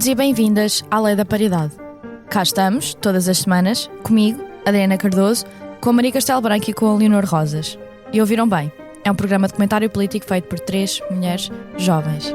Bem-vindos e bem-vindas à Lei da Paridade. Cá estamos, todas as semanas, comigo, Adriana Cardoso, com a Maria Castelo Branco e com a Leonor Rosas. E ouviram bem, é um programa de comentário político feito por 3 mulheres jovens.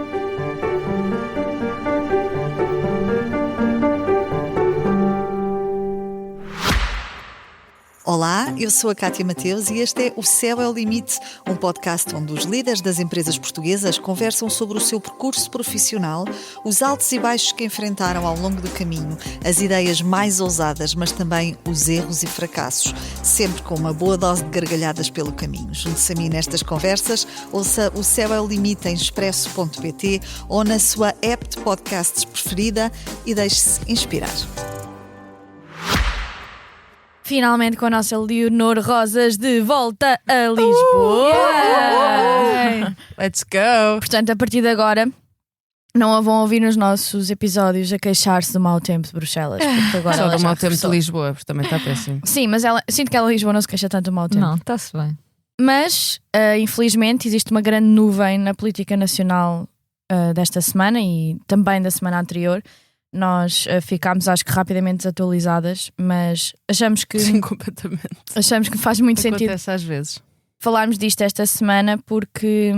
Olá, eu sou a Cátia Mateus e este é O Céu é o Limite, um podcast onde os líderes das empresas portuguesas conversam sobre o seu percurso profissional, os altos e baixos que enfrentaram ao longo do caminho, as ideias mais ousadas, mas também os erros e fracassos, sempre com uma boa dose de gargalhadas pelo caminho. Junte-se a mim nestas conversas, ouça O Céu é o Limite em expresso.pt ou na sua app de podcasts preferida e deixe-se inspirar. Finalmente com a nossa Leonor Rosas de volta a Lisboa! Let's go! Portanto, a partir de agora, não a vão ouvir nos nossos episódios a queixar-se do mau tempo de Bruxelas. Porque agora Só ela do já mau tempo de regressou. Lisboa, porque também está péssimo. Sim, mas sinto que ela em Lisboa não se queixa tanto do mau tempo. Não, está-se bem. Mas, infelizmente, existe uma grande nuvem na política nacional desta semana e também da semana anterior. Nós ficámos, acho que, rapidamente desatualizadas, mas achamos que Sim, completamente. faz muito sentido Acontece às vezes. falarmos disto esta semana porque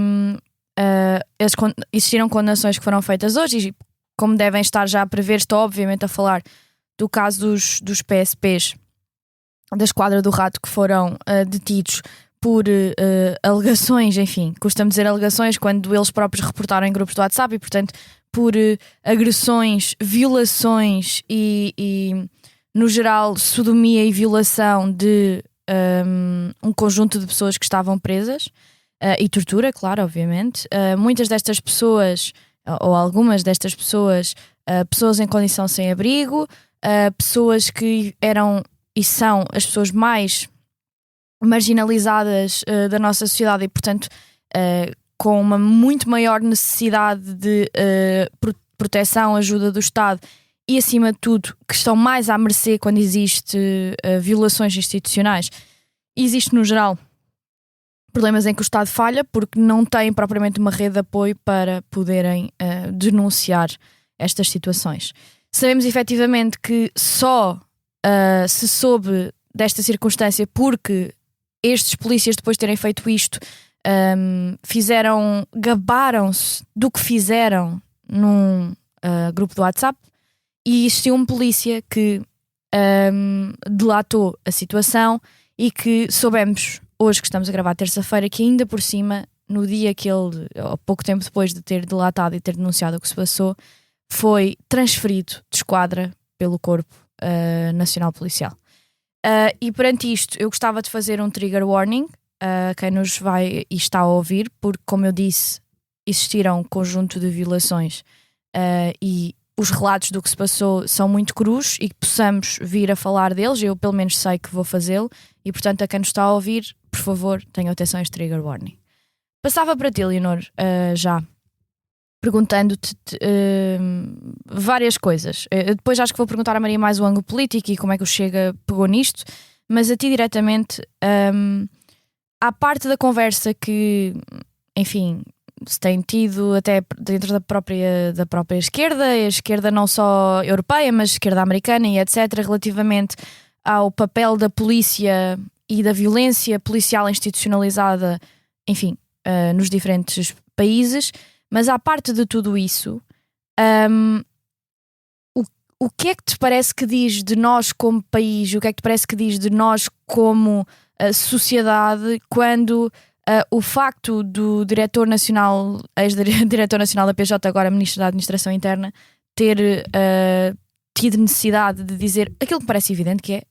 existiram condenações que foram feitas hoje e, como devem estar já a prever, estou obviamente a falar do caso dos PSPs da Esquadra do Rato que foram detidos por alegações, enfim, custa-me dizer alegações quando eles próprios reportaram em grupos do WhatsApp e, portanto, por agressões, violações e, no geral, sodomia e violação de um conjunto de pessoas que estavam presas e tortura, claro, obviamente. Muitas destas pessoas, ou algumas destas pessoas, pessoas em condição sem abrigo, pessoas que eram e são as pessoas mais marginalizadas da nossa sociedade e, portanto, com uma muito maior necessidade de proteção, ajuda do Estado e, acima de tudo, que estão mais à mercê quando existe violações institucionais. E existe, no geral, problemas em que o Estado falha porque não tem propriamente uma rede de apoio para poderem denunciar estas situações. Sabemos efetivamente que só se soube desta circunstância porque estes polícias, depois de terem feito isto, gabaram-se do que fizeram num grupo do WhatsApp e existiu um polícia que delatou a situação e que soubemos, hoje que estamos a gravar terça-feira, que ainda por cima, no dia que ele, ou pouco tempo depois de ter delatado e ter denunciado o que se passou, foi transferido de esquadra pelo Corpo Nacional Policial. E perante isto, eu gostava de fazer um trigger warning a quem nos vai e está a ouvir, porque, como eu disse, existiram um conjunto de violações e os relatos do que se passou são muito crus e que possamos vir a falar deles. Eu, pelo menos, sei que vou fazê-lo e, portanto, a quem nos está a ouvir, por favor, tenham atenção a este trigger warning. Passava para ti, Leonor, já perguntando-te várias coisas. Depois acho que vou perguntar à Maria mais o ângulo político e como é que o Chega pegou nisto, mas a ti diretamente, à parte da conversa que, enfim, se tem tido até dentro da própria esquerda, a esquerda não só europeia, mas esquerda americana e etc., relativamente ao papel da polícia e da violência policial institucionalizada, enfim, nos diferentes países. Mas à parte de tudo isso, o que é que te parece que diz de nós como país, o que é que te parece que diz de nós como sociedade quando o facto do diretor nacional, ex-diretor nacional da PJ, agora Ministro da Administração Interna, ter tido necessidade de dizer aquilo que parece evidente, que é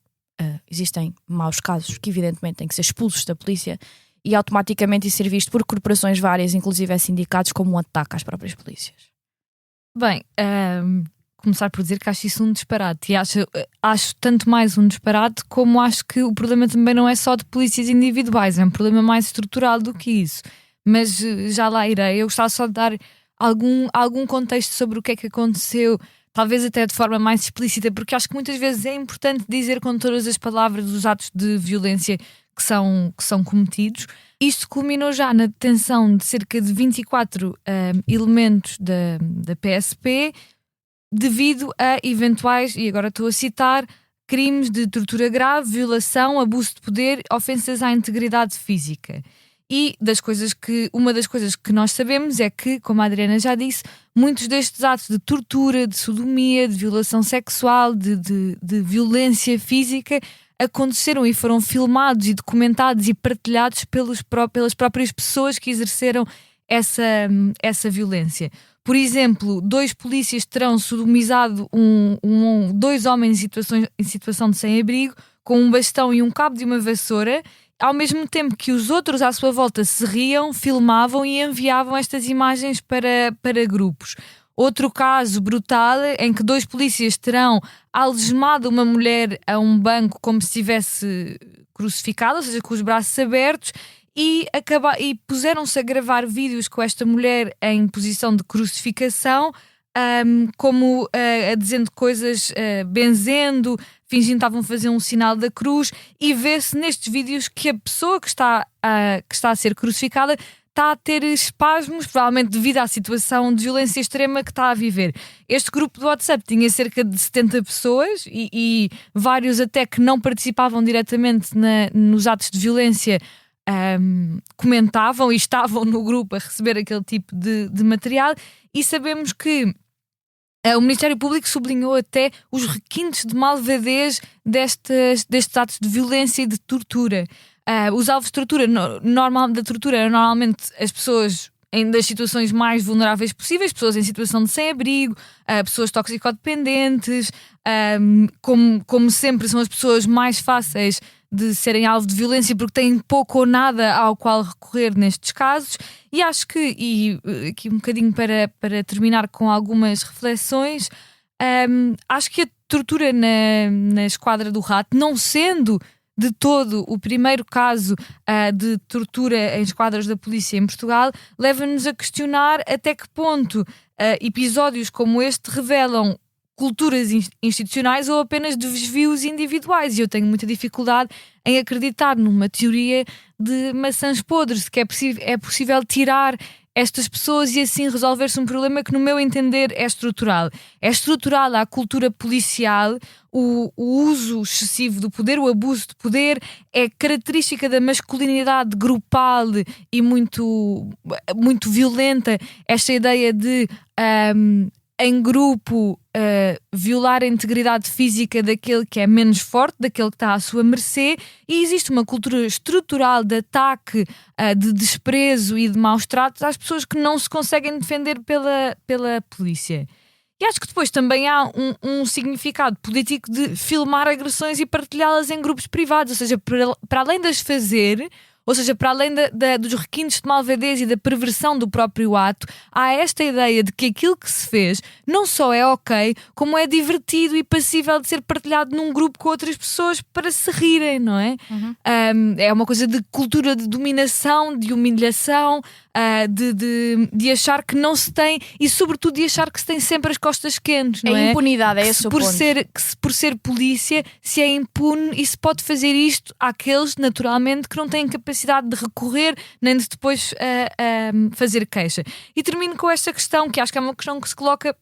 existem maus casos que evidentemente têm que ser expulsos da polícia e automaticamente isso ser visto por corporações várias, inclusive sindicatos, como um ataque às próprias polícias? Bem, começar por dizer que acho isso um disparate. E acho tanto mais um disparate como acho que o problema também não é só de polícias individuais, é um problema mais estrutural do que isso. Mas já lá irei. Eu gostava só de dar algum contexto sobre o que é que aconteceu, talvez até de forma mais explícita, porque acho que muitas vezes é importante dizer com todas as palavras os atos de violência que são cometidos. Isto culminou já na detenção de cerca de 24 elementos da PSP, devido a eventuais, e agora estou a citar, crimes de tortura grave, violação, abuso de poder, ofensas à integridade física. E uma das coisas que nós sabemos é que, como a Adriana já disse, muitos destes atos de tortura, de sodomia, de violação sexual, de violência física aconteceram e foram filmados e documentados e partilhados pelas próprias pessoas que exerceram essa violência. Por exemplo, 2 polícias terão sodomizado 2 homens em situação de sem-abrigo com um bastão e um cabo de uma vassoura, ao mesmo tempo que os outros à sua volta se riam, filmavam e enviavam estas imagens para grupos. Outro caso brutal em que 2 polícias terão algemado uma mulher a um banco como se estivesse crucificada, ou seja, com os braços abertos, e puseram-se a gravar vídeos com esta mulher em posição de crucificação, como dizendo coisas, benzendo, fingindo que estavam a fazer um sinal da cruz, e vê-se nestes vídeos que a pessoa que está a ser crucificada está a ter espasmos, provavelmente devido à situação de violência extrema que está a viver. Este grupo do WhatsApp tinha cerca de 70 pessoas e vários até que não participavam diretamente nos atos de violência comentavam e estavam no grupo a receber aquele tipo de material, e sabemos que o Ministério Público sublinhou até os requintes de malvadez destes atos de violência e de tortura. Os alvos de tortura, da tortura eram normalmente as pessoas das situações mais vulneráveis possíveis, pessoas em situação de sem-abrigo, pessoas toxicodependentes, como sempre são as pessoas mais fáceis de serem alvo de violência porque têm pouco ou nada ao qual recorrer nestes casos. E acho que, e aqui um bocadinho para terminar com algumas reflexões, acho que a tortura na Esquadra do Rato, não sendo de todo o primeiro caso de tortura em esquadras da polícia em Portugal, leva-nos a questionar até que ponto episódios como este revelam culturas institucionais ou apenas desvios individuais. E eu tenho muita dificuldade em acreditar numa teoria de maçãs podres, que é possível tirar estas pessoas e assim resolver-se um problema que, no meu entender, é estrutural. É estrutural à cultura policial, o uso excessivo do poder, o abuso de poder, é característica da masculinidade grupal e muito, muito violenta, esta ideia de em grupo violar a integridade física daquele que é menos forte, daquele que está à sua mercê, e existe uma cultura estrutural de ataque, de desprezo e de maus tratos às pessoas que não se conseguem defender pela polícia. E acho que depois também há um significado político de filmar agressões e partilhá-las em grupos privados, ou seja, para além de as fazer, ou seja, para além dos requintes de malvadez e da perversão do próprio ato, há esta ideia de que aquilo que se fez não só é ok, como é divertido e passível de ser partilhado num grupo com outras pessoas para se rirem, não é? Uhum. É uma coisa de cultura de dominação, de humilhação, de achar que não se tem, e sobretudo de achar que se tem sempre as costas quentes, não é? A impunidade, é esse o ponto. Por ser polícia, se é impune e se pode fazer isto àqueles, naturalmente, que não têm capacidade de recorrer nem de depois fazer queixa. E termino com esta questão, que acho que é uma questão que se coloca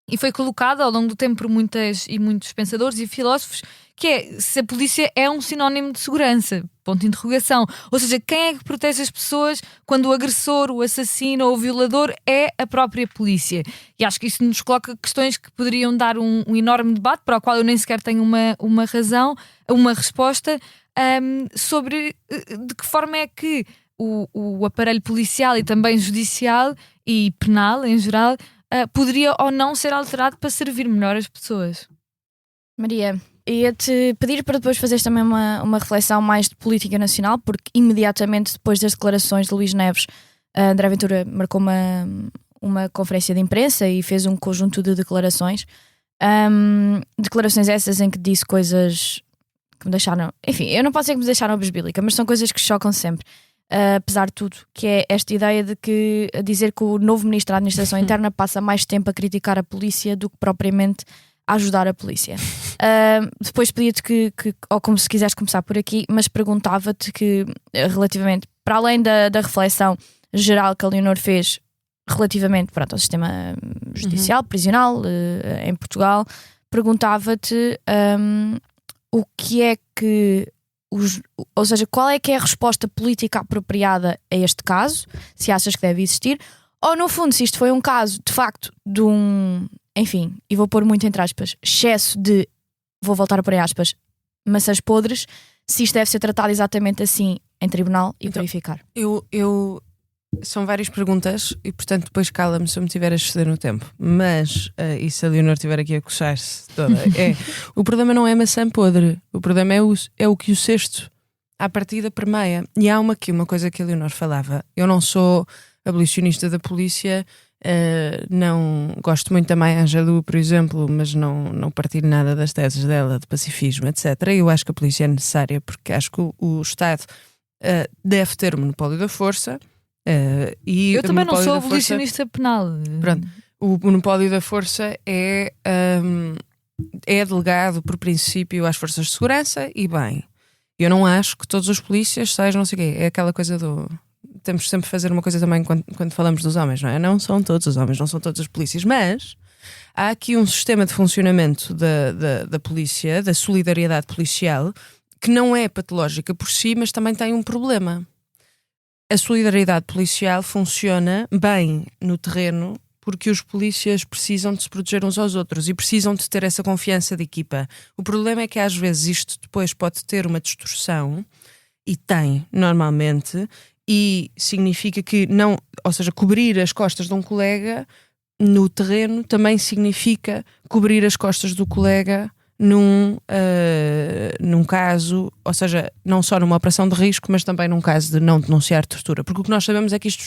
e foi colocada ao longo do tempo por muitos pensadores e filósofos, que é se a polícia é um sinónimo de segurança, ponto de interrogação. Ou seja, quem é que protege as pessoas quando o agressor, o assassino ou o violador é a própria polícia? E acho que isso nos coloca questões que poderiam dar um enorme debate, para o qual eu nem sequer tenho uma resposta, sobre de que forma é que o aparelho policial e também judicial e penal em geral poderia ou não ser alterado para servir melhor as pessoas. Maria, ia-te pedir para depois fazeres também uma reflexão mais de política nacional, porque imediatamente depois das declarações de Luís Neves, André Ventura marcou uma conferência de imprensa e fez um conjunto de declarações. Declarações essas em que disse coisas que me deixaram... Enfim, eu não posso dizer que me deixaram abesbílica, mas são coisas que chocam sempre. Apesar de tudo, que é esta ideia de que dizer que o novo Ministro da Administração Interna passa mais tempo a criticar a polícia do que propriamente a ajudar a polícia. Depois pedia-te que ou como se quiseres começar por aqui, mas perguntava-te que relativamente, para além da reflexão geral que a Leonor fez relativamente ao sistema judicial, prisional em Portugal, perguntava-te o que é que ou seja, qual é que é a resposta política apropriada a este caso, se achas que deve existir, ou no fundo, se isto foi um caso de facto de enfim, e vou pôr muito entre aspas, excesso de, vou voltar a pôr em aspas, maçãs podres, se isto deve ser tratado exatamente assim em tribunal e então, verificar. São várias perguntas e, portanto, depois cala-me se eu me tiver a exceder no tempo. Mas, e se a Leonor estiver aqui a coçar-se toda, o problema não é maçã podre, o problema é o que o cesto à partida permeia. E há uma coisa que a Leonor falava. Eu não sou abolicionista da polícia, não gosto muito da Maya Angelou, por exemplo, mas não partilho nada das teses dela de pacifismo, etc. Eu acho que a polícia é necessária porque acho que o Estado deve ter o monopólio da força. Eu também não sou abolicionista penal. Pronto, o monopólio da força é delegado por princípio às forças de segurança e bem, eu não acho que todos os polícias sejam não sei o quê, é aquela coisa temos sempre de fazer uma coisa também quando falamos dos homens, não é? Não são todos os homens, não são todos os polícias, mas há aqui um sistema de funcionamento da polícia, da solidariedade policial, que não é patológica por si, mas também tem um problema. A solidariedade policial funciona bem no terreno porque os polícias precisam de se proteger uns aos outros e precisam de ter essa confiança de equipa. O problema é que às vezes isto depois pode ter uma distorção, e tem normalmente, e significa que não, ou seja, cobrir as costas de um colega no terreno também significa cobrir as costas do colega num caso, ou seja, não só numa operação de risco, mas também num caso de não denunciar tortura, porque o que nós sabemos é que isto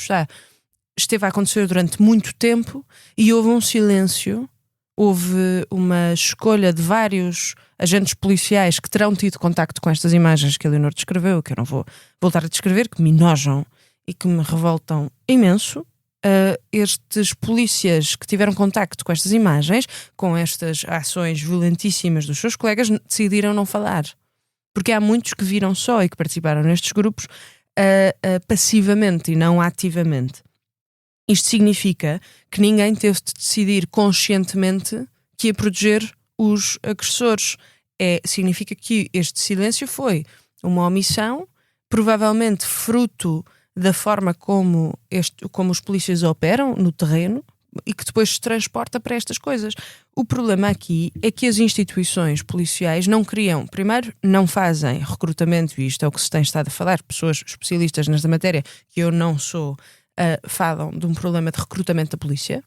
esteve a acontecer durante muito tempo e houve um silêncio, houve uma escolha de vários agentes policiais que terão tido contacto com estas imagens que a Leonor descreveu, que eu não vou voltar a descrever, que me enojam e que me revoltam imenso. Estes polícias que tiveram contacto com estas imagens, com estas ações violentíssimas dos seus colegas, decidiram não falar. Porque há muitos que viram só e que participaram nestes grupos passivamente e não ativamente. Isto significa que ninguém teve de decidir conscientemente que ia proteger os agressores. Significa que este silêncio foi uma omissão, provavelmente fruto da forma como os polícias operam no terreno e que depois se transporta para estas coisas. O problema aqui é que as instituições policiais primeiro não fazem recrutamento, e isto é o que se tem estado a falar, pessoas especialistas nesta matéria, que eu não sou, falam de um problema de recrutamento da polícia,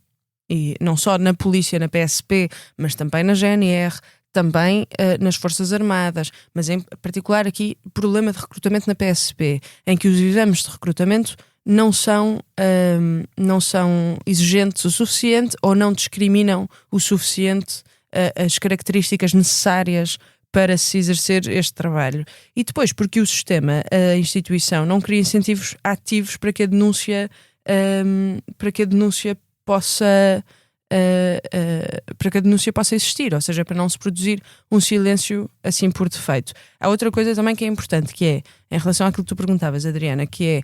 e não só na polícia, na PSP, mas também na GNR, também nas Forças Armadas, mas em particular aqui problema de recrutamento na PSP, em que os exames de recrutamento não são exigentes o suficiente ou não discriminam o suficiente as características necessárias para se exercer este trabalho. E depois, porque o sistema, a instituição, não cria incentivos ativos para que a denúncia possa existir, ou seja, para não se produzir um silêncio assim por defeito. Há outra coisa também que é importante, que é, em relação àquilo que tu perguntavas, Adriana, que é,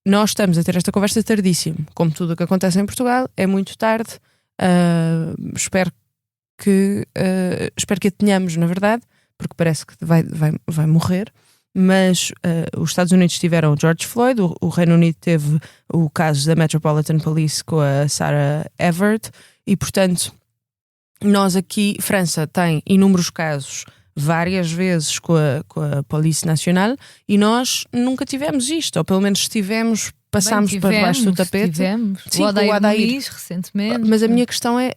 nós estamos a ter esta conversa tardíssimo, como tudo o que acontece em Portugal, é muito tarde, espero que a tenhamos, na verdade, porque parece que vai morrer, mas os Estados Unidos tiveram o George Floyd, o Reino Unido teve o caso da Metropolitan Police com a Sarah Everard, e portanto nós aqui, França tem inúmeros casos várias vezes com a Police Nacional, e nós nunca tivemos isto, ou pelo menos tivemos, passámos para debaixo do tapete. Sim, o Adair recentemente. Mas a minha questão é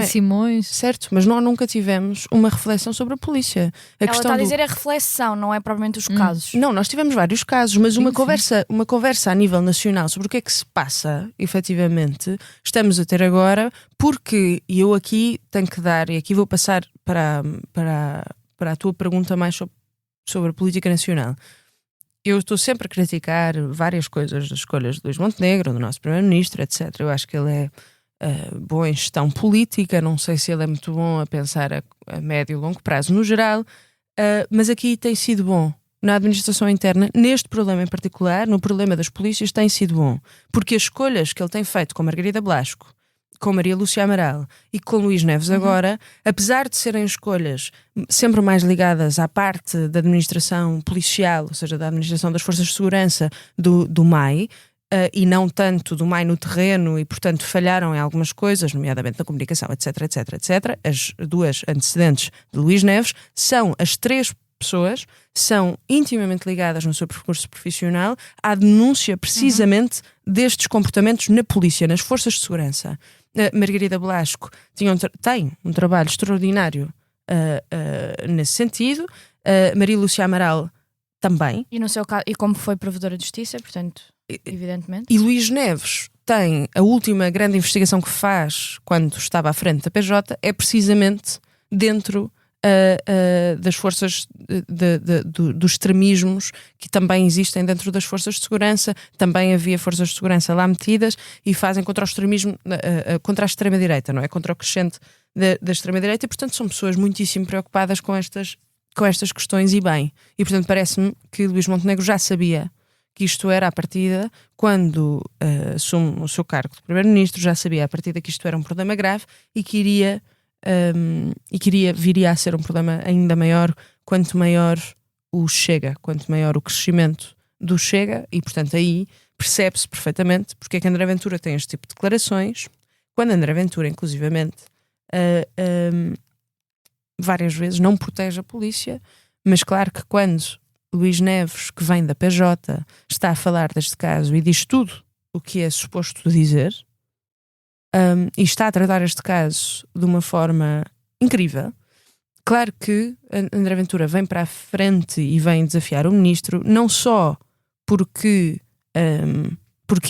Simões. certo, mas nós nunca tivemos uma reflexão sobre a polícia. Ela está a dizer a reflexão, não é propriamente os casos. Não, nós tivemos vários casos, mas uma conversa a nível nacional sobre o que é que se passa, efetivamente, estamos a ter agora, porque eu aqui tenho que dar, e aqui vou passar para a tua pergunta mais sobre a política nacional. Eu estou sempre a criticar várias coisas das escolhas de Luís Montenegro, do nosso primeiro-ministro, etc. Eu acho que ele é bom em gestão política, não sei se ele é muito bom a pensar a médio e longo prazo no geral, mas aqui tem sido bom na administração interna, neste problema em particular, no problema das polícias, tem sido bom. Porque as escolhas que ele tem feito com Margarida Blasco, com Maria Lúcia Amaral e com Luís Neves agora, apesar de serem escolhas sempre mais ligadas à parte da administração policial, ou seja, da administração das forças de segurança do MAI, e não tanto do MAI no terreno, e portanto falharam em algumas coisas, nomeadamente na comunicação, etc, etc, etc. As duas antecedentes de Luís Neves são as três pessoas, são intimamente ligadas no seu percurso profissional à denúncia precisamente destes comportamentos na polícia, nas forças de segurança. Margarida Blasco tem um trabalho extraordinário nesse sentido. Maria Lúcia Amaral também. E no seu caso, e como foi provedora de justiça, portanto, evidentemente. E Luís Neves tem a última grande investigação que faz quando estava à frente da PJ é precisamente dentro das forças dos extremismos que também existem dentro das forças de segurança. Também havia forças de segurança lá metidas e fazem contra o extremismo, contra a extrema-direita, não é? Contra o crescente da extrema-direita, e portanto são pessoas muitíssimo preocupadas com estas questões, e bem. E portanto parece-me que Luís Montenegro já sabia que isto era à partida, quando assume o seu cargo de primeiro-ministro, já sabia à partida que isto era um problema grave e que viria a ser um problema ainda maior quanto maior o Chega, quanto maior o crescimento do Chega, e portanto aí percebe-se perfeitamente porque é que André Ventura tem este tipo de declarações, quando André Ventura, inclusivamente, várias vezes não protege a polícia, mas claro que quando Luís Neves, que vem da PJ, está a falar deste caso e diz tudo o que é suposto dizer, e está a tratar este caso de uma forma incrível. Claro que André Ventura vem para a frente e vem desafiar o ministro, não só porque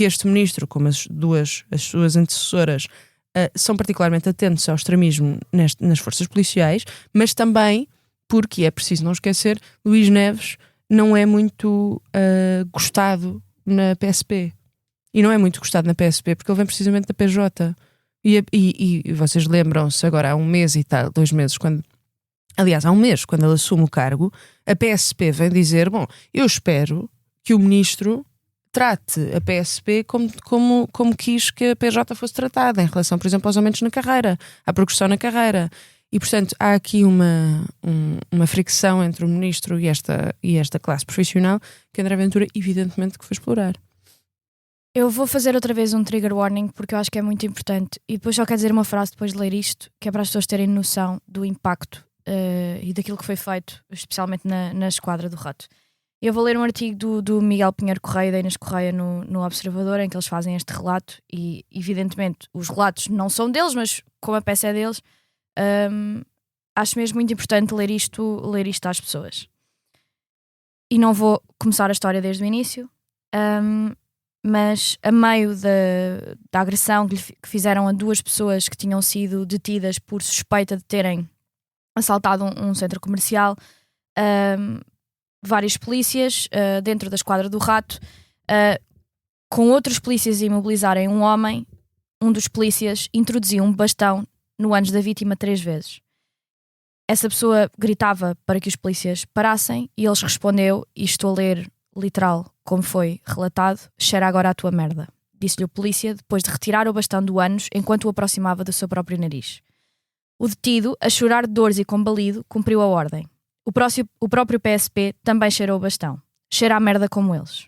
este ministro, como as suas antecessoras, são particularmente atentos ao extremismo nas forças policiais, mas também porque, é preciso não esquecer, Luís Neves não é muito gostado na PSP. E não é muito gostado na PSP porque ele vem precisamente da PJ. E vocês lembram-se agora, há um mês e tal, 2 meses, há um mês, quando ele assume o cargo, a PSP vem dizer: bom, eu espero que o ministro trate a PSP como quis que a PJ fosse tratada, em relação, por exemplo, aos aumentos na carreira, à progressão na carreira. E, portanto, há aqui uma fricção entre o ministro e esta classe profissional que André Ventura, evidentemente, que foi explorar. Eu vou fazer outra vez um trigger warning porque eu acho que é muito importante, e depois só quero dizer uma frase depois de ler isto, que é para as pessoas terem noção do impacto e daquilo que foi feito, especialmente na Esquadra do Rato. Eu vou ler um artigo do Miguel Pinheiro Correia e da Inês Correia no Observador, em que eles fazem este relato, e evidentemente os relatos não são deles, mas como a peça é deles, acho mesmo muito importante ler isto às pessoas. E não vou começar a história desde o início, mas a meio da agressão que fizeram a 2 pessoas que tinham sido detidas por suspeita de terem assaltado um centro comercial, várias polícias dentro da Esquadra do Rato, com outros polícias a imobilizarem um homem, um dos polícias introduziu um bastão no ânus da vítima 3 vezes. Essa pessoa gritava para que os polícias parassem e eles respondeu, e estou a ler literal como foi relatado: cheira agora a tua merda, disse-lhe o polícia depois de retirar o bastão do ânus enquanto o aproximava do seu próprio nariz. O detido, a chorar de dores e combalido, cumpriu a ordem. O próprio PSP também cheirou o bastão. Cheira a merda como eles.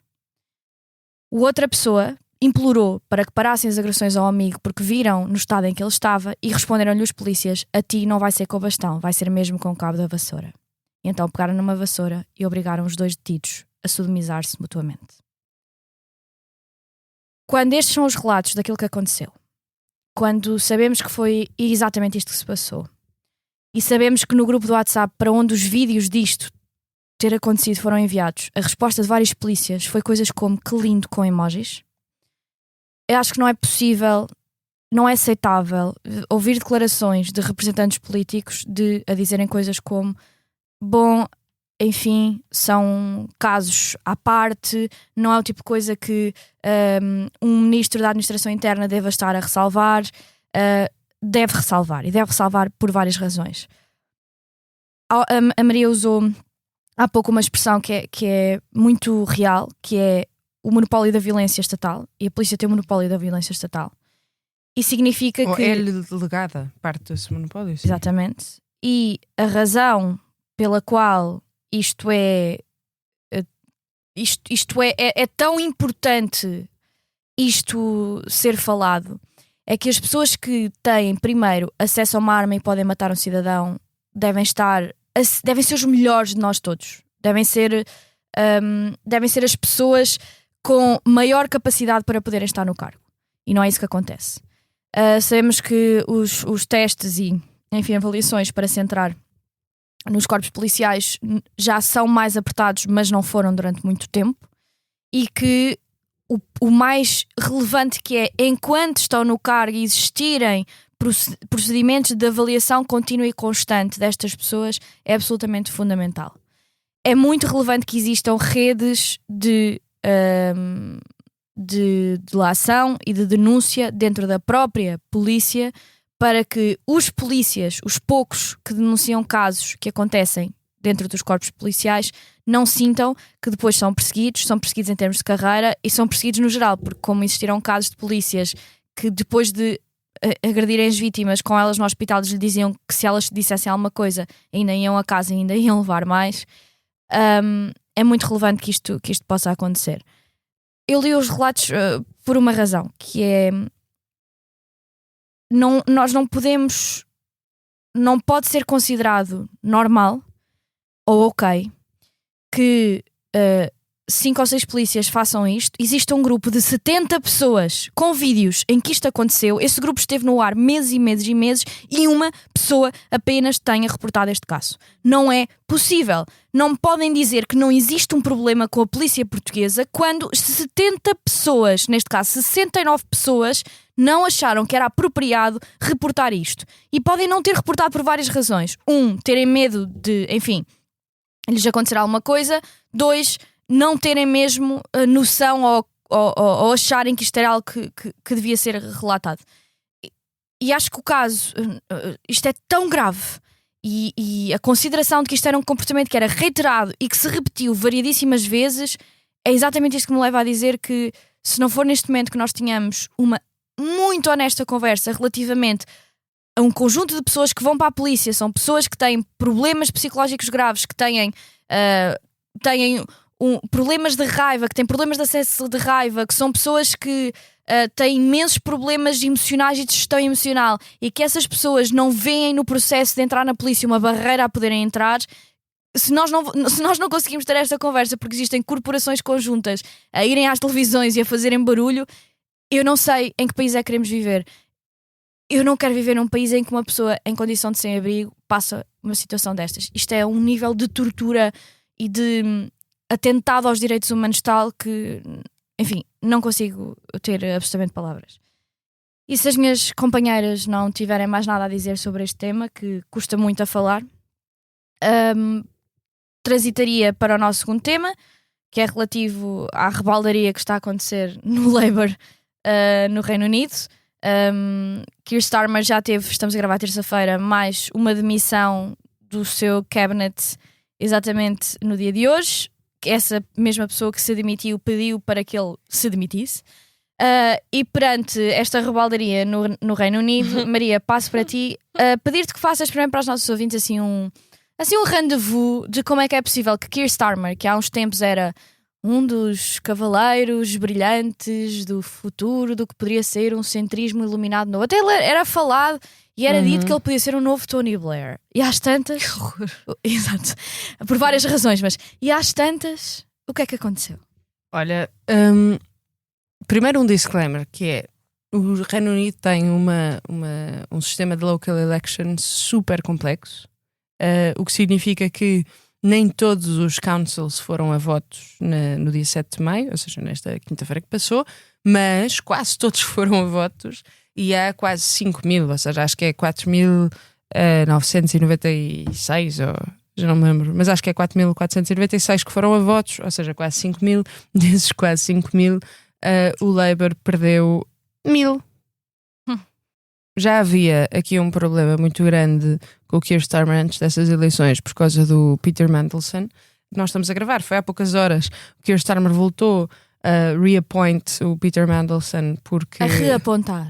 O outra pessoa implorou para que parassem as agressões ao amigo porque viram no estado em que ele estava, e responderam-lhe os polícias: a ti não vai ser com o bastão, vai ser mesmo com o cabo da vassoura. E então pegaram numa vassoura e obrigaram os 2 detidos a sodomizar-se mutuamente. Quando estes são os relatos daquilo que aconteceu, quando sabemos que foi exatamente isto que se passou, e sabemos que no grupo do WhatsApp para onde os vídeos disto ter acontecido foram enviados, a resposta de vários polícias foi coisas como "que lindo" com emojis, eu acho que não é possível, não é aceitável ouvir declarações de representantes políticos a dizerem coisas como: bom, enfim, são casos à parte, não é o tipo de coisa que um ministro da administração interna deva estar a ressalvar. Deve ressalvar, e deve ressalvar por várias razões. A Maria usou há pouco uma expressão que é muito real, que é o monopólio da violência estatal, e a polícia tem o monopólio da violência estatal. E significa Ou que... é-lhe delegada parte desse monopólio. Sim. Exatamente. E a razão pela qual isto é tão importante isto ser falado é que as pessoas que têm, primeiro, acesso a uma arma e podem matar um cidadão devem ser os melhores de nós todos. Devem ser as pessoas com maior capacidade para poderem estar no cargo. E não é isso que acontece. Sabemos que os testes e, enfim, avaliações para se entrar nos corpos policiais já são mais apertados, mas não foram durante muito tempo, e que o mais relevante que é, enquanto estão no cargo e existirem procedimentos de avaliação contínua e constante destas pessoas, é absolutamente fundamental. É muito relevante que existam redes de delação e de denúncia dentro da própria polícia, para que os polícias, os poucos que denunciam casos que acontecem dentro dos corpos policiais, não sintam que depois são perseguidos em termos de carreira e são perseguidos no geral, porque como existiram casos de polícias que depois de agredirem as vítimas com elas no hospital lhes diziam que se elas dissessem alguma coisa ainda iam a casa e ainda iam levar mais, é muito relevante que isto possa acontecer. Eu li os relatos por uma razão, que é... Nós não podemos... Não pode ser considerado normal ou ok que 5 ou 6 polícias façam isto. Existe um grupo de 70 pessoas com vídeos em que isto aconteceu. Esse grupo esteve no ar meses e meses e meses e uma pessoa apenas tenha reportado este caso. Não é possível. Não podem dizer que não existe um problema com a polícia portuguesa quando 70 pessoas, neste caso 69 pessoas, não acharam que era apropriado reportar isto. E podem não ter reportado por várias razões. 1, terem medo de, enfim, lhes acontecer alguma coisa. 2, não terem mesmo noção ou acharem que isto era algo que devia ser relatado. E acho que o caso, isto é tão grave, e a consideração de que isto era um comportamento que era reiterado e que se repetiu variedíssimas vezes, é exatamente isto que me leva a dizer que, se não for neste momento que nós tenhamos uma muito honesta conversa relativamente a um conjunto de pessoas que vão para a polícia, são pessoas que têm problemas psicológicos graves, que têm problemas de raiva, que têm problemas de acesso de raiva, que são pessoas que têm imensos problemas emocionais e de gestão emocional, e que essas pessoas não veem no processo de entrar na polícia uma barreira a poderem entrar. Se nós não conseguimos ter esta conversa porque existem corporações conjuntas a irem às televisões e a fazerem barulho, eu não sei em que país é que queremos viver. Eu não quero viver num país em que uma pessoa em condição de sem-abrigo passa uma situação destas. Isto é um nível de tortura e de atentado aos direitos humanos tal que, enfim, não consigo ter absolutamente palavras. E se as minhas companheiras não tiverem mais nada a dizer sobre este tema, que custa muito a falar, transitaria para o nosso segundo tema, que é relativo à rebaldaria que está a acontecer no Labour no Reino Unido. Keir Starmer já teve, estamos a gravar terça-feira, mais uma demissão do seu cabinet exatamente no dia de hoje. Essa mesma pessoa que se demitiu pediu para que ele se demitisse. E perante esta rebaldaria no Reino Unido, Maria, passo para ti pedir-te que faças primeiro para os nossos ouvintes assim um rendezvous de como é que é possível que Keir Starmer, que há uns tempos era um dos cavaleiros brilhantes do futuro, do que poderia ser um centrismo iluminado novo. Até ele era falado e era dito que ele podia ser um novo Tony Blair. E às tantas... Que horror. Exato. Por várias razões, mas... E às tantas, o que é que aconteceu? Olha, primeiro um disclaimer, que é: o Reino Unido tem um sistema de local elections super complexo, o que significa que nem todos os councils foram a votos no dia 7 de maio, ou seja, nesta quinta-feira que passou, mas quase todos foram a votos, e há quase 5.000, ou seja, acho que é 4.996, ou já não me lembro, mas acho que é 4.496 que foram a votos, ou seja, quase 5.000. Desses quase 5.000, o Labour perdeu 1.000. Já havia aqui um problema muito grande com o Keir Starmer antes dessas eleições por causa do Peter Mandelson, nós estamos a gravar, foi há poucas horas que Keir Starmer voltou a reappoint o Peter Mandelson porque... A reapontar.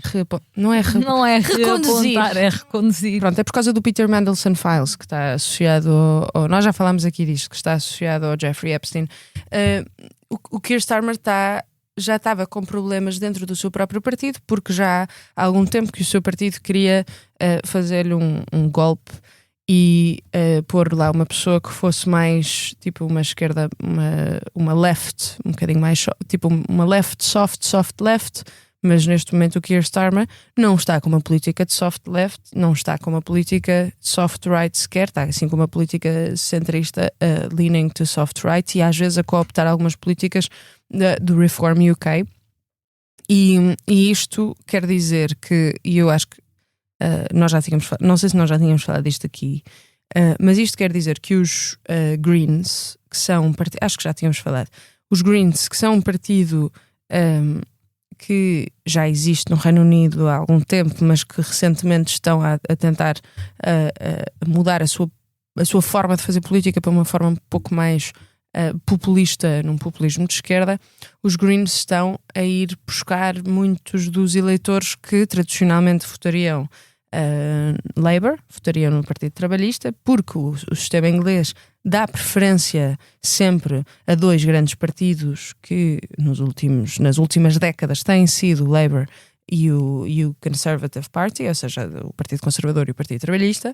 Não é Não é Reconduzir. reapontar, é reconduzir. Pronto, é por causa do Peter Mandelson Files que está associado nós já falámos aqui disto, que está associado ao Jeffrey Epstein. O Keir Starmer já estava com problemas dentro do seu próprio partido, porque já há algum tempo que o seu partido queria fazer-lhe um golpe e pôr lá uma pessoa que fosse mais tipo uma esquerda, uma left, um bocadinho mais tipo uma left, soft left. Mas neste momento o Keir Starmer não está com uma política de soft left, não está com uma política de soft right sequer, está assim com uma política centrista leaning to soft right e às vezes a cooptar algumas políticas do Reform UK. E isto quer dizer que, e eu acho que nós já tínhamos falado, não sei se nós já tínhamos falado disto aqui, mas isto quer dizer que os Greens, que são acho que já tínhamos falado, os Greens, que são um partido que já existe no Reino Unido há algum tempo, mas que recentemente estão a tentar mudar a sua forma de fazer política para uma forma um pouco mais populista, num populismo de esquerda, os Greens estão a ir buscar muitos dos eleitores que tradicionalmente votariam Labour, votariam no Partido Trabalhista, porque o sistema inglês dá preferência sempre a dois grandes partidos que nas últimas décadas têm sido o Labour e o Conservative Party, ou seja, o Partido Conservador e o Partido Trabalhista,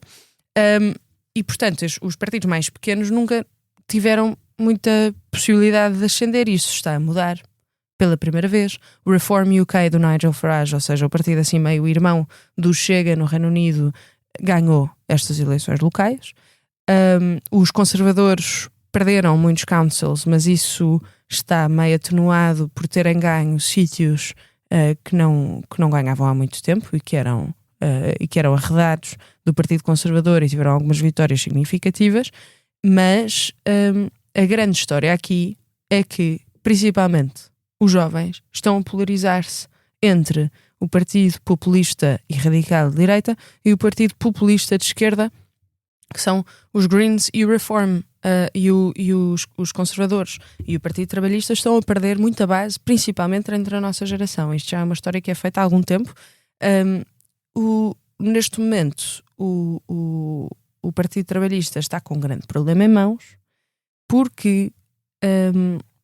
e portanto os partidos mais pequenos nunca tiveram muita possibilidade de ascender. Isso está a mudar pela primeira vez. O Reform UK do Nigel Farage, ou seja, o partido assim meio irmão do Chega no Reino Unido, ganhou estas eleições locais. Os conservadores perderam muitos councils, mas isso está meio atenuado por terem ganho sítios que não ganhavam há muito tempo e que eram arredados do Partido Conservador e tiveram algumas vitórias significativas. Mas a grande história aqui é que, principalmente, os jovens estão a polarizar-se entre o Partido Populista e Radical de direita e o Partido Populista de esquerda, que são os Greens e o Reform, e os conservadores e o Partido Trabalhista estão a perder muita base, principalmente entre a nossa geração. Isto já é uma história que é feita há algum tempo. Neste momento, o Partido Trabalhista está com um grande problema em mãos, porque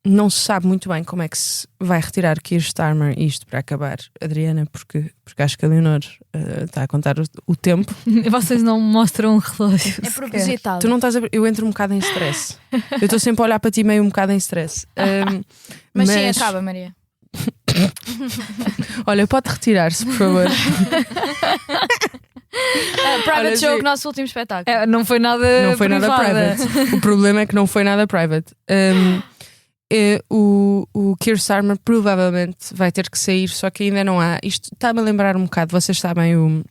não se sabe muito bem como é que se vai retirar Keir Starmer, isto para acabar, Adriana, porque acho que a Leonor está a contar o tempo. Vocês não mostram um relógio. É propositado. Tu não estás eu entro um bocado em stress. Eu estou sempre a olhar para ti meio um bocado em stress. Mas sim, acaba, Maria. Olha, pode retirar-se, por favor. Private Olha, Joke, sim. nosso último espetáculo. Não foi nada private. O problema é que não foi nada private. O Keir Starmer provavelmente vai ter que sair, só que ainda não há. Isto está-me a lembrar um bocado, vocês sabem,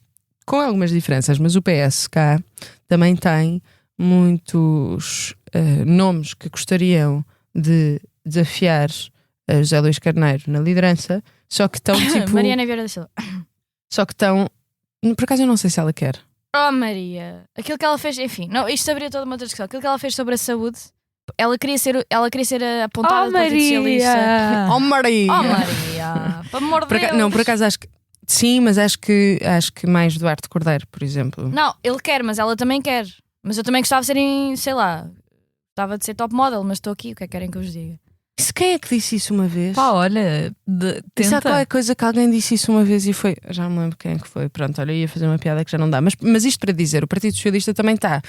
com algumas diferenças, mas o PSK também tem muitos nomes que gostariam de desafiar José Luís Carneiro na liderança, só que estão tipo. Mariana Vieira da Silva. Só que estão. Por acaso eu não sei se ela quer. Oh, Maria. Aquilo que ela fez, enfim, não, isto abriu toda uma outra discussão. Aquilo que ela fez sobre a saúde, ela queria ser apontada do Partido Socialista. Oh, Maria! Oh, Maria! Pelo amor de Deus! Não, por acaso acho que. Sim, mas acho que mais Duarte Cordeiro, por exemplo. Não, ele quer, mas ela também quer. Mas eu também gostava de ser, sei lá, gostava de ser top model, mas estou aqui, o que é que querem que eu vos diga? Isso, quem é que disse isso uma vez? Pá, olha, Isso há tenta. qualquer coisa que alguém disse isso uma vez e foi. Já não me lembro quem é que foi. Pronto, olha, eu ia fazer uma piada que já não dá. Mas isto para dizer, o Partido Socialista também está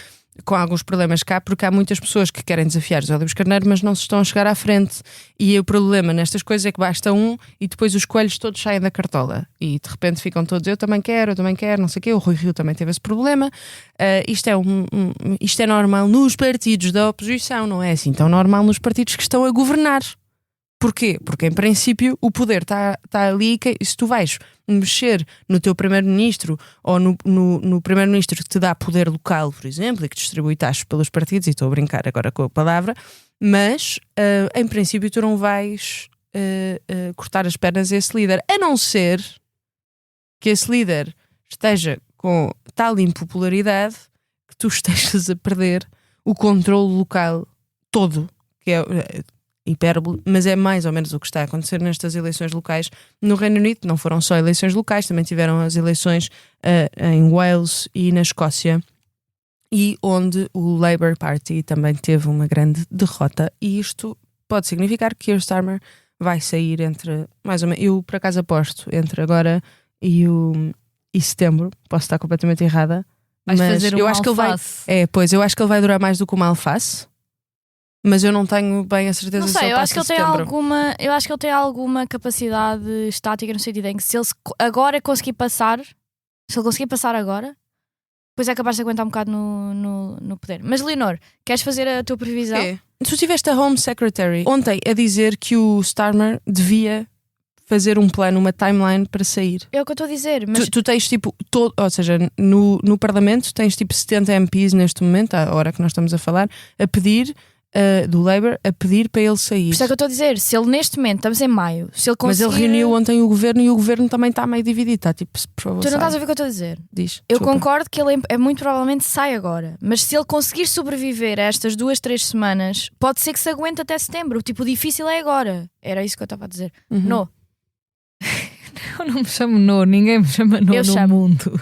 com alguns problemas cá, porque há muitas pessoas que querem desafiar José Luís Carneiro, mas não se estão a chegar à frente. E o problema nestas coisas é que basta um e depois os coelhos todos saem da cartola. E de repente ficam todos, eu também quero, não sei o quê. O Rui Rio também teve esse problema. Isto é normal nos partidos da oposição, não é assim tão normal nos partidos que estão a governar. Porquê? Porque em princípio o poder está ali e se tu vais mexer no teu primeiro-ministro ou no primeiro-ministro que te dá poder local, por exemplo, e que distribui taxas pelos partidos, e estou a brincar agora com a palavra, mas em princípio tu não vais cortar as pernas a esse líder, a não ser que esse líder esteja com tal impopularidade que tu estejas a perder o controle local todo, que é hipérbole, mas é mais ou menos o que está a acontecer nestas eleições locais no Reino Unido. Não foram só eleições locais, também tiveram as eleições em Wales e na Escócia, e onde o Labour Party também teve uma grande derrota, e isto pode significar que Keir Starmer vai sair entre, mais ou menos, eu por acaso aposto, entre agora e setembro. Posso estar completamente errada, Vais mas fazer eu um acho que ele vai, alface. eu acho que ele vai durar mais do que uma alface, mas eu não tenho bem a certeza Não se sei, ele eu acho que passa ele tem setembro. eu acho que ele tem alguma capacidade estática no sentido em que se ele agora conseguir passar, se ele conseguir passar agora, depois é capaz de aguentar um bocado no poder. Mas Leonor, queres fazer a tua previsão? É. Tu tiveste a Home Secretary ontem a dizer que o Starmer devia fazer um plano, uma timeline para sair. É o que eu estou a dizer, mas Tu tens tipo, ou seja, no Parlamento tens tipo 70 MPs neste momento, à hora que nós estamos a falar, a pedir, do Labour, a pedir para ele sair. por isso é que eu estou a dizer, se ele neste momento, estamos em maio, se ele Mas conseguir... ele reuniu ontem o governo e o governo também está meio dividido. Está tipo, por favor, Tu não estás a sai. ver o que eu estou a dizer? Diz, Eu desculpa. concordo que ele é muito provavelmente sai agora, mas se ele conseguir sobreviver a estas 2-3 semanas, pode ser que se aguente até setembro. Tipo, o difícil é agora. Era isso que eu estava a dizer. Uhum. No. Eu não me chamo No, ninguém me chama No Eu no chamo. mundo.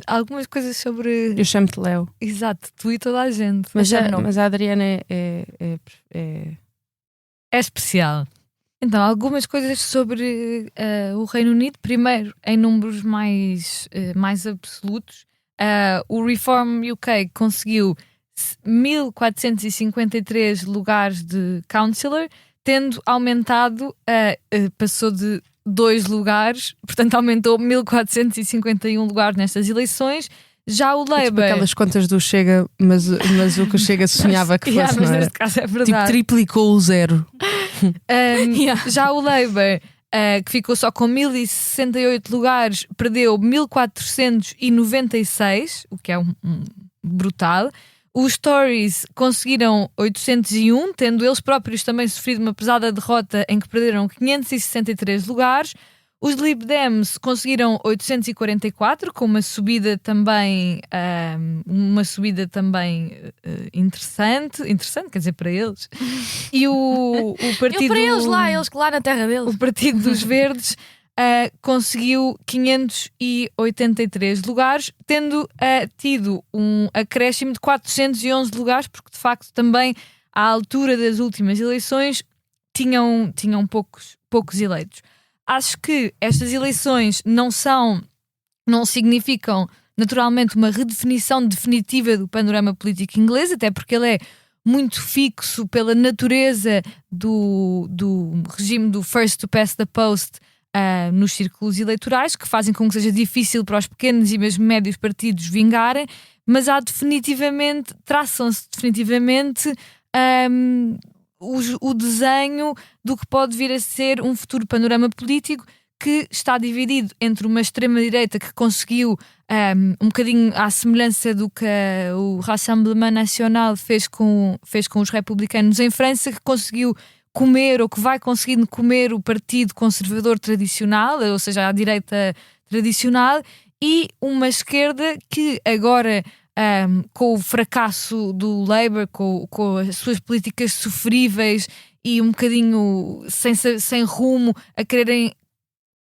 Algumas coisas sobre. Eu chamo-te Léo. Exato, tu e toda a gente. Mas, Eu chamo-no. mas a Adriana é É especial. Então, algumas coisas sobre o Reino Unido. Primeiro, em números mais absolutos, o Reform UK conseguiu 1453 lugares de councillor, tendo aumentado, passou de 2 lugares, portanto aumentou 1451 lugares nestas eleições. Já o tipo Labour... aquelas contas do Chega, mas o que o Chega sonhava que Yeah, fosse, mas não era? neste caso é Tipo, verdade. triplicou o zero. Já o Labour, que ficou só com 1068 lugares, perdeu 1496, o que é brutal. Os Tories conseguiram 801, tendo eles próprios também sofrido uma pesada derrota em que perderam 563 lugares. Os Lib Dems conseguiram 844, com uma subida também interessante, quer dizer, para eles. E o partido... Eu para eles lá, eles que lá na terra deles. O Partido dos Verdes conseguiu 583 lugares, tendo tido um acréscimo de 411 lugares, porque de facto também à altura das últimas eleições tinham poucos eleitos. Acho que estas eleições não significam naturalmente uma redefinição definitiva do panorama político inglês, até porque ele é muito fixo pela natureza do regime do first to pass the post nos círculos eleitorais, que fazem com que seja difícil para os pequenos e mesmo médios partidos vingarem, mas traçam-se definitivamente o desenho do que pode vir a ser um futuro panorama político que está dividido entre uma extrema-direita que conseguiu, um bocadinho à semelhança do que o Rassemblement National fez com os republicanos em França, que conseguiu comer, ou que vai conseguindo comer, o partido conservador tradicional, ou seja, a direita tradicional, e uma esquerda que agora, com o fracasso do Labour, com as suas políticas sofríveis e um bocadinho sem rumo, a quererem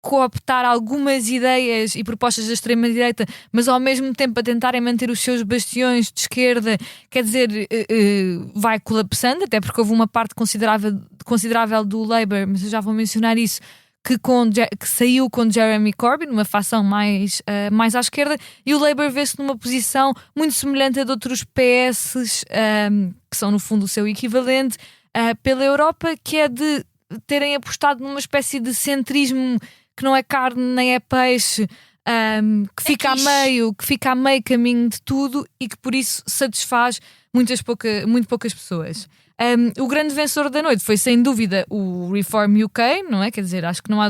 cooptar algumas ideias e propostas da extrema-direita, mas ao mesmo tempo a tentarem manter os seus bastiões de esquerda, quer dizer, vai colapsando, até porque houve uma parte considerável do Labour, mas eu já vou mencionar isso, que saiu com Jeremy Corbyn, uma facção mais à esquerda, e o Labour vê-se numa posição muito semelhante a de outros PS, que são no fundo o seu equivalente, pela Europa, que é de terem apostado numa espécie de centrismo que não é carne nem é peixe, que fica a meio caminho de tudo e que por isso satisfaz muito poucas pessoas. O grande vencedor da noite foi sem dúvida o Reform UK, não é? Quer dizer, acho que não há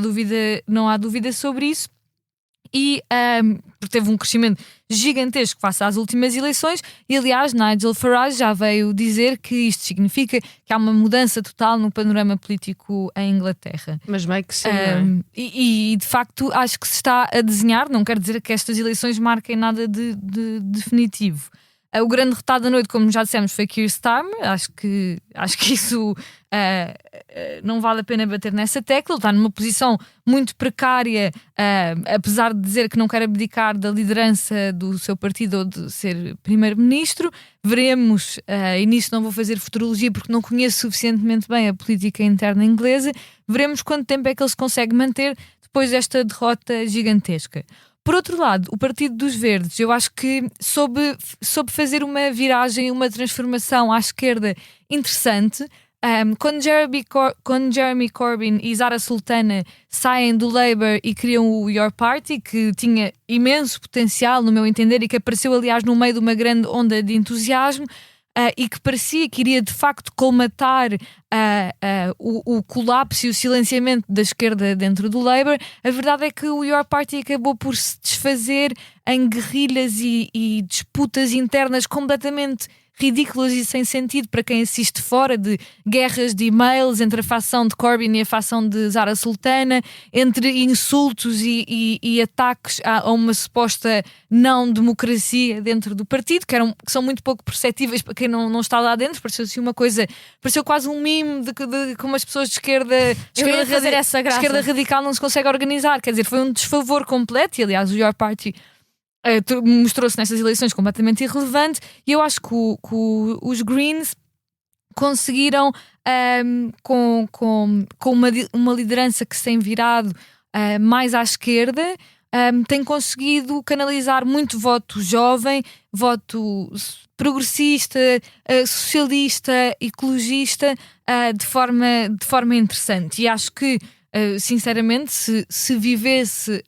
dúvida sobre isso. E porque teve um crescimento gigantesco face às últimas eleições, e aliás Nigel Farage já veio dizer que isto significa que há uma mudança total no panorama político em Inglaterra. Mas meio que sim, não é? E de facto acho que se está a desenhar, não quer dizer que estas eleições marquem nada de definitivo. O grande derrotado da noite, como já dissemos, foi Keir Starmer. Acho que isso não vale a pena bater nessa tecla. Ele está numa posição muito precária, apesar de dizer que não quer abdicar da liderança do seu partido ou de ser primeiro-ministro. Veremos, e nisso não vou fazer futurologia porque não conheço suficientemente bem a política interna inglesa. Veremos quanto tempo é que ele se consegue manter depois desta derrota gigantesca. Por outro lado, o Partido dos Verdes, eu acho que soube fazer uma viragem, uma transformação à esquerda interessante. Quando Jeremy Corbyn e Zara Sultana saem do Labour e criam o Your Party, que tinha imenso potencial, no meu entender, e que apareceu, aliás, no meio de uma grande onda de entusiasmo, e que parecia que iria de facto colmatar o colapso e o silenciamento da esquerda dentro do Labour, a verdade é que o Your Party acabou por se desfazer em guerrilhas e disputas internas completamente ridículas e sem sentido para quem assiste fora, de guerras de e-mails entre a facção de Corbyn e a facção de Zara Sultana, entre insultos e ataques a uma suposta não-democracia dentro do partido, que são muito pouco perceptíveis para quem não está lá dentro. Pareceu quase um mime de como as pessoas de esquerda radical não se conseguem organizar. Quer dizer, foi um desfavor completo, e aliás o Your Party mostrou-se nessas eleições completamente irrelevante, e eu acho que os Greens conseguiram, com uma liderança que se tem virado mais à esquerda, tem conseguido canalizar muito voto jovem, voto progressista, socialista, ecologista, de forma interessante. E acho que, sinceramente, se vivesse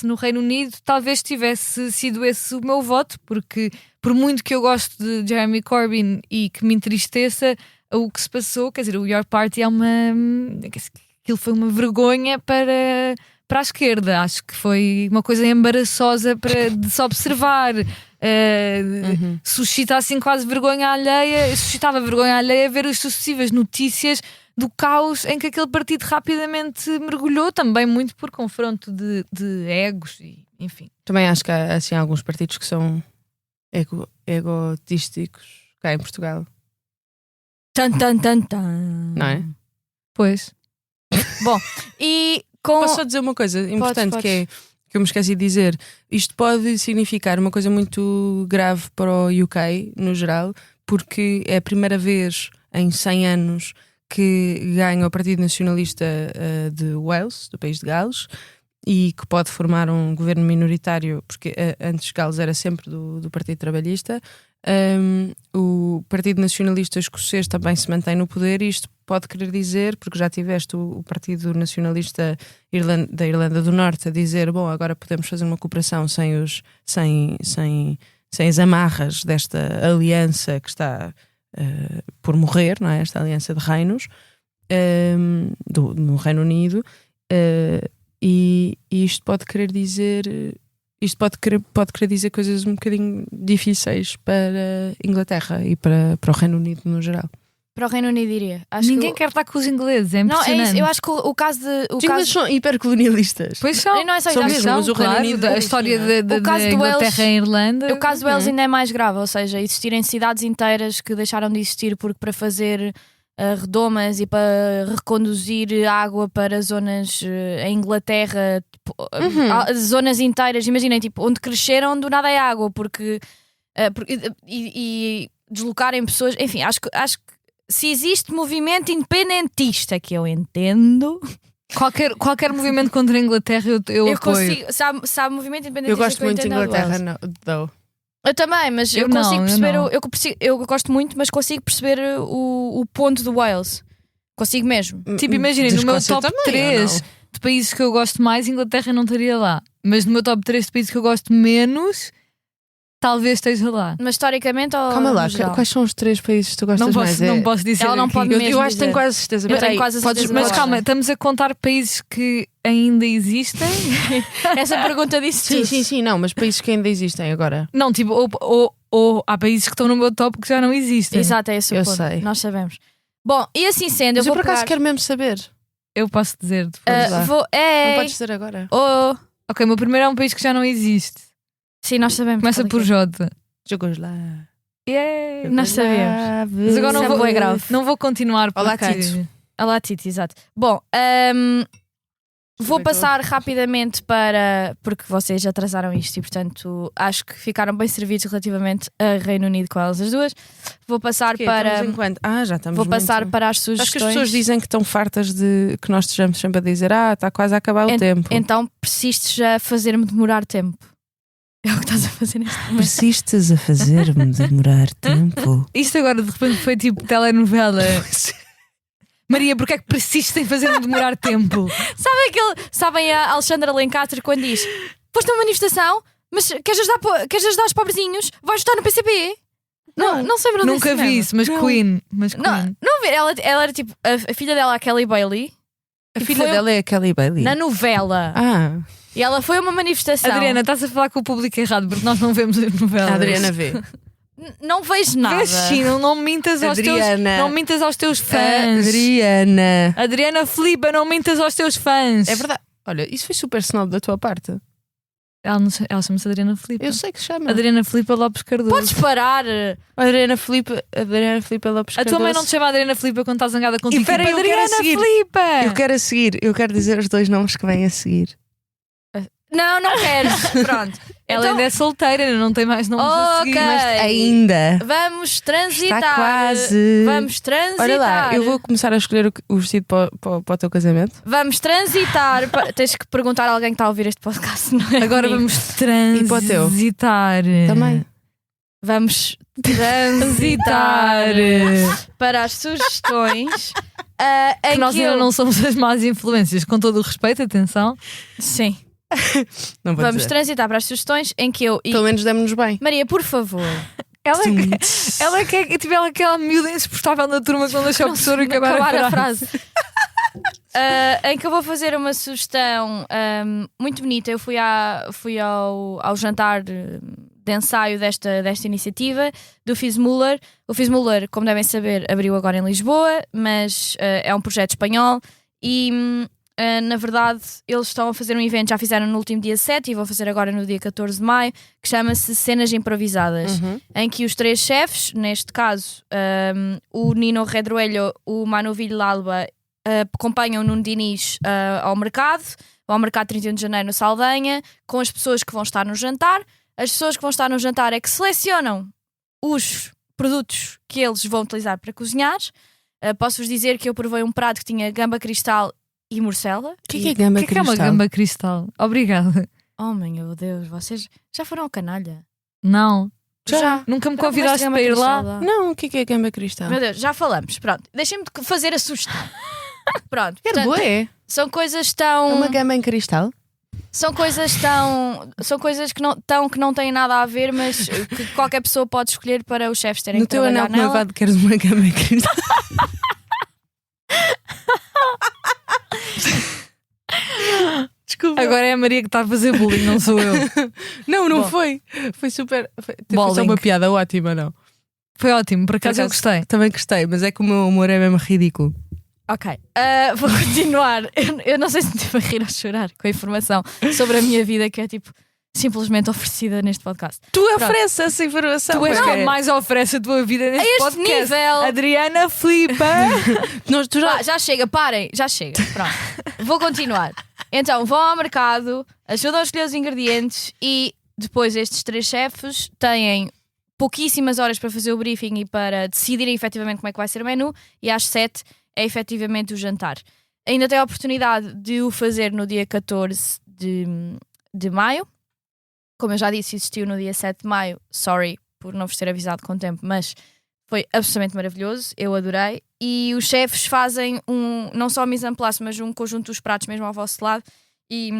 no Reino Unido, talvez tivesse sido esse o meu voto, porque por muito que eu goste de Jeremy Corbyn e que me entristeça o que se passou, quer dizer, o Your Party aquilo foi uma vergonha para a esquerda. Acho que foi uma coisa embaraçosa de se observar. Suscita assim quase vergonha alheia. Suscitava vergonha alheia ver as sucessivas notícias do caos em que aquele partido rapidamente mergulhou, também muito por confronto de egos, e enfim. Também acho que há assim, alguns partidos que são egotísticos cá em Portugal. Tan. Não é? Pois. Bom, e com... Posso só dizer uma coisa importante, Podes. que eu me esqueci de dizer. Isto pode significar uma coisa muito grave para o UK, no geral, porque é a primeira vez em 100 anos que ganha o Partido Nacionalista de Wales, do país de Gales, e que pode formar um governo minoritário, porque antes Gales era sempre do Partido Trabalhista. O Partido Nacionalista Escocês também se mantém no poder, e isto pode querer dizer, porque já tiveste o Partido Nacionalista da Irlanda do Norte a dizer, bom, agora podemos fazer uma cooperação sem as amarras desta aliança que está por morrer, não é? Esta aliança de reinos no Reino Unido, e isto pode querer dizer coisas um bocadinho difíceis para a Inglaterra e para o Reino Unido no geral. Para o Reino Unido, diria. Ninguém quer estar com os ingleses, é Não, impressionante. é isso. Eu acho que o caso de... Os ingleses são hipercolonialistas. Pois são. Não é só São isso, mesmo, mas o Reino Unido... A história O caso da do Inglaterra Wales- e Irlanda. O caso de Wales ainda é mais grave, ou seja, existirem cidades inteiras que deixaram de existir porque para fazer redomas e para reconduzir água para zonas em Inglaterra, zonas inteiras, imaginem, tipo, onde cresceram, do nada é água, porque e deslocarem pessoas, enfim, acho que se existe movimento independentista, que eu entendo, Qualquer movimento contra a Inglaterra eu apoio. consigo, sabe movimento independentista. Eu gosto que eu muito de entendo é o Inglaterra, Wales. Eu também, mas eu não, consigo eu perceber. não. Eu gosto muito, mas consigo perceber o ponto do Wales. Consigo mesmo. Tipo, imaginem, no meu top também, 3 de países que eu gosto mais, Inglaterra não estaria lá. Mas no meu top 3 de países que eu gosto menos, talvez esteja lá. Mas historicamente ou Calma lá, no geral? quais são os 3 países que tu gostas mais? Não posso dizer. Ela não aqui. pode Eu mesmo acho que tenho dizer. quase certeza. Eu tenho Peraí, quase a podes- certeza. Mas calma, estamos a contar países que ainda existem? Essa pergunta disse tudo. Sim, não, mas países que ainda existem agora. Não, tipo, ou há países que estão no meu top que já não existem. Exato, é esse o Eu ponto. sei. Nós sabemos. Bom, e assim sendo, Mas eu eu vou por acaso pegar... quero mesmo saber. Eu posso dizer depois. lá. vou... Não Ei! podes dizer agora. Oh! Ok, o meu primeiro é um país que já não existe. Sim, nós sabemos. Começa qual é por que J. Jogos lá. Yeah. Nós sabemos. Mas agora Isso é bué grave. não vou continuar. Olá, porque- Tito. é. Olá, Tito, exato. Bom, vou passar rapidamente para. Porque vocês atrasaram isto e, portanto, acho que ficaram bem servidos relativamente a Reino Unido com elas as duas. Vou passar para. Já estamos Vou passar muito... para as Acho sugestões. que as pessoas dizem que estão fartas de que nós estejamos sempre a dizer está quase a acabar o tempo. Então persistes a fazer-me demorar tempo. É o que estás a fazer neste momento. Persistes a fazer-me demorar tempo. Isto agora de repente foi tipo telenovela. Maria, porque é que persistes em fazer-me demorar tempo? Sabem a Alexandra Lencastre quando diz: foste numa manifestação, mas queres ajudar os pobrezinhos? Vais votar no PCP? Não sei para onde Nunca vi isso, mas Queen. Não ver, ela era tipo a filha dela, a Kelly Bailey, A filha dela é a Kelly Bailey. na novela. E ela foi a uma manifestação. Adriana, estás a falar com o público errado porque nós não vemos as novelas. A Adriana vê. Não vejo nada. Vês sim, não mintas aos teus, Adriana. não mintas aos teus fãs. Adriana Filipa, não mintas aos teus fãs. É verdade. Olha, isso foi super snob da tua parte. Ela chama-se Adriana Filipa. Eu sei que se chama. Adriana Filipa Lopes Cardoso. Podes parar. Adriana Filipa Lopes A tua mãe Cardoso. não te chama Adriana Filipa quando estás zangada contigo. E peraí, Tipo, eu quero Adriana a seguir. Filipa. Eu quero dizer os dois nomes que vêm a seguir. Não queres. Pronto. Ela Então- ainda é solteira, não tem mais nomes a seguir. Ok. Mas Ainda. Vamos transitar. Está quase. Vamos transitar. Olha lá, eu vou começar a escolher o vestido para o teu casamento. Vamos transitar. Tens que perguntar a alguém que está a ouvir este podcast, não é? agora comigo. vamos E para o teu? transitar. Também. Vamos transitar para as sugestões. Que em nós que ainda eu... não somos as más influências, com todo o respeito, atenção. Sim. Não vou Vamos dizer. transitar para as sugestões em que eu. Pelo menos demos-nos bem. Maria, por favor. Ela tive aquela miúda insuportável na turma quando deixou o professor acabar a frase. Em que eu vou fazer uma sugestão muito bonita. Eu fui ao jantar de ensaio desta iniciativa do FISMULLER. O FISMULLER, como devem saber, abriu agora em Lisboa, mas é um projeto espanhol e na verdade eles estão a fazer um evento, já fizeram no último dia 7 e vão fazer agora no dia 14 de maio, que chama-se Cenas Improvisadas, em que os 3 chefes, neste caso o Nino Redruello, o Manu Villalba, acompanham o Nuno Diniz ao mercado 31 de janeiro no Saldanha, com as pessoas que vão estar no jantar. As pessoas que vão estar no jantar é que selecionam os produtos que eles vão utilizar para cozinhar. Posso-vos dizer que eu provei um prato que tinha gamba cristal e morcela. O que é gamba O que é uma gamba cristal? Obrigada. Oh meu Deus, vocês já foram ao Canalha? Não. Já. Nunca me Eu não convidaste comeste para ir gamba lá. cristal Não, o que é gamba cristal? Meu Deus, já falamos. Pronto, deixem-me fazer a sugestão. Pronto, Quero portanto, bué. são coisas É tão... uma gamba em cristal? São coisas que não têm nada a ver, mas que qualquer pessoa pode escolher para os chefes terem No que teu trabalhar anel de nela. noivado queres uma gamba em cristal? Desculpa. Agora é a Maria que está a fazer bullying, não sou eu. Não Bom. foi. Foi super. Foi só Bowling. uma piada ótima, não? Foi ótimo, por acaso eu gostei. Também gostei, mas é que o meu humor é mesmo ridículo. Ok, vou continuar. Eu não sei se me estive a rir ou a chorar com a informação sobre a minha vida que é tipo simplesmente oferecida neste podcast. Tu ofereces essa informação. Tu és porque- quem mais oferece a tua vida neste A este podcast. nível. Adriana Filipa. Tu já... Já chega, parem, já chega. Pronto, vou continuar. Então, vão ao mercado, ajudam a escolher os ingredientes e depois estes 3 chefes têm pouquíssimas horas para fazer o briefing e para decidirem efetivamente como é que vai ser o menu, e às 7 é efetivamente o jantar. Ainda tem a oportunidade de o fazer no dia 14 de maio. Como eu já disse, existiu no dia 7 de maio. Sorry por não vos ter avisado com tempo, mas foi absolutamente maravilhoso. Eu adorei. E os chefes fazem não só mise en place, mas um conjunto dos pratos mesmo ao vosso lado e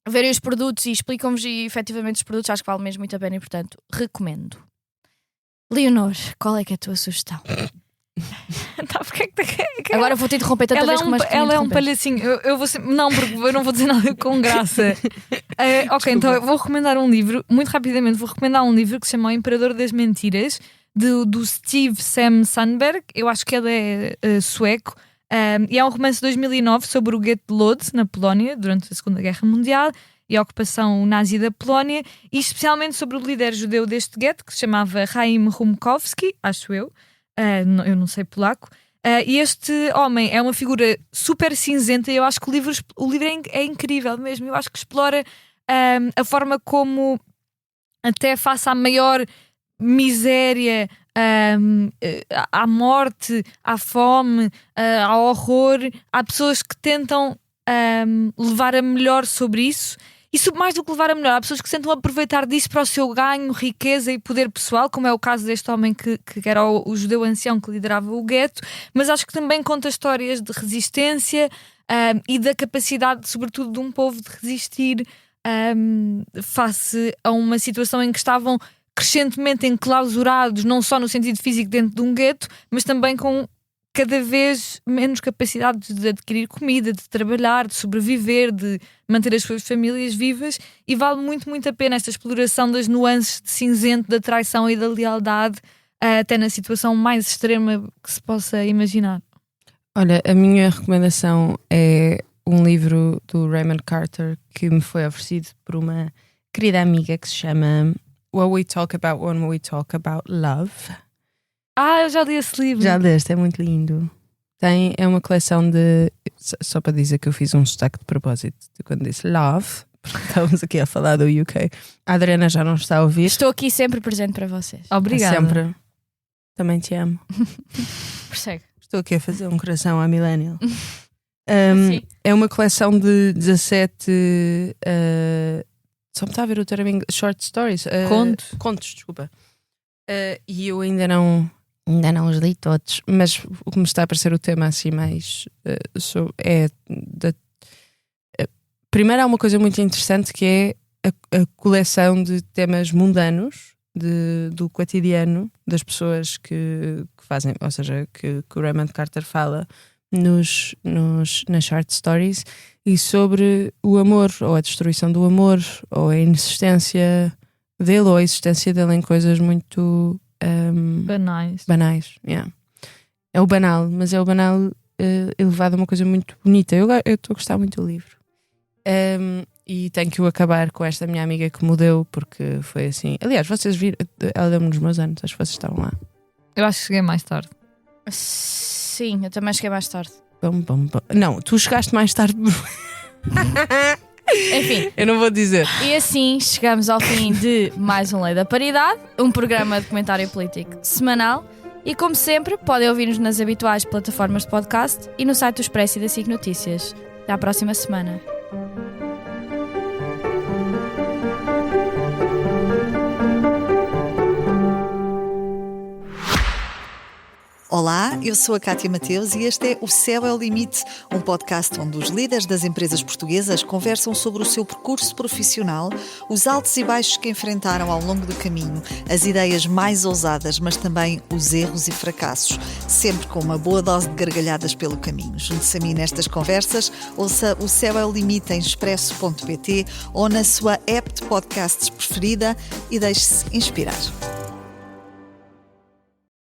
verem os produtos e explicam-vos efetivamente os produtos. Acho que vale mesmo muito a pena e, portanto, recomendo. Leonor, qual é que é a tua sugestão? Tá, porque é que Agora vou-te interromper tanta ela vez como ela é um palhacinho. Eu vou não, porque eu não vou dizer nada com graça. Ok, então eu vou recomendar um livro, muito rapidamente, vou recomendar um livro que se chama O Imperador das Mentiras, do Steve Sam Sandberg. Eu acho que ele é sueco. E é um romance de 2009 sobre o Gueto de Lodz, na Polónia, durante a Segunda Guerra Mundial. e a ocupação nazi da Polónia, e especialmente sobre o líder judeu deste gueto, que se chamava Chaim Rumkowski, acho eu não sei polaco. E este homem é uma figura super cinzenta, e eu acho que o livro é incrível mesmo. Eu acho que explora a forma como, até face à maior miséria, à morte, à fome, ao horror, há pessoas que tentam levar a melhor sobre isso. E mais do que levar a melhor, há pessoas que tentam aproveitar disso para o seu ganho, riqueza e poder pessoal, como é o caso deste homem que era o judeu ancião que liderava o gueto. Mas acho que também conta histórias de resistência e da capacidade, sobretudo, de um povo de resistir face a uma situação em que estavam crescentemente enclausurados, não só no sentido físico dentro de um gueto, mas também com cada vez menos capacidade de adquirir comida, de trabalhar, de sobreviver, de manter as suas famílias vivas, e vale muito, muito a pena esta exploração das nuances de cinzento, da traição e da lealdade, até na situação mais extrema que se possa imaginar. Olha, a minha recomendação é um livro do Raymond Carter que me foi oferecido por uma querida amiga que se chama What We Talk About When We Talk About Love. Eu já li esse livro. Já leste, é muito lindo. É uma coleção de... Só para dizer que eu fiz um sotaque de propósito de quando disse love, porque estávamos aqui a falar do UK. A Adriana já não está a ouvir. Estou aqui sempre presente para vocês. Obrigada. Sempre. Também te amo. Persegue. Estou aqui a fazer um coração à Millennial. É uma coleção de 17... só me está a ver o termo short stories. Contos, desculpa. E eu ainda não os li todos, mas o que me está a parecer o tema assim mais primeiro há uma coisa muito interessante que é a coleção de temas mundanos do cotidiano das pessoas que fazem, ou seja, que o Raymond Carter fala nas short stories, e sobre o amor, ou a destruição do amor, ou a inexistência dele, ou a existência dele em coisas muito banais. Yeah. É o banal, mas é o banal elevado a uma coisa muito bonita. Eu estou a gostar muito do livro. E tenho que o acabar com esta minha amiga que me deu, porque foi assim. Aliás, vocês viram, ela deu-me nos meus anos, acho que vocês estavam lá. Eu acho que cheguei mais tarde. Sim, eu também cheguei mais tarde. Não, tu chegaste mais tarde. Enfim, eu não vou dizer. E assim chegamos ao fim de mais um Lei da Paridade, um programa de comentário político semanal. E como sempre, podem ouvir-nos nas habituais plataformas de podcast e no site do Expresso e da SIC Notícias. Até à próxima semana. Olá, eu sou a Cátia Mateus e este é O Céu é o Limite, um podcast onde os líderes das empresas portuguesas conversam sobre o seu percurso profissional, os altos e baixos que enfrentaram ao longo do caminho, as ideias mais ousadas, mas também os erros e fracassos, sempre com uma boa dose de gargalhadas pelo caminho. Junte-se a mim nestas conversas, ouça O Céu é o Limite em expresso.pt ou na sua app de podcasts preferida e deixe-se inspirar.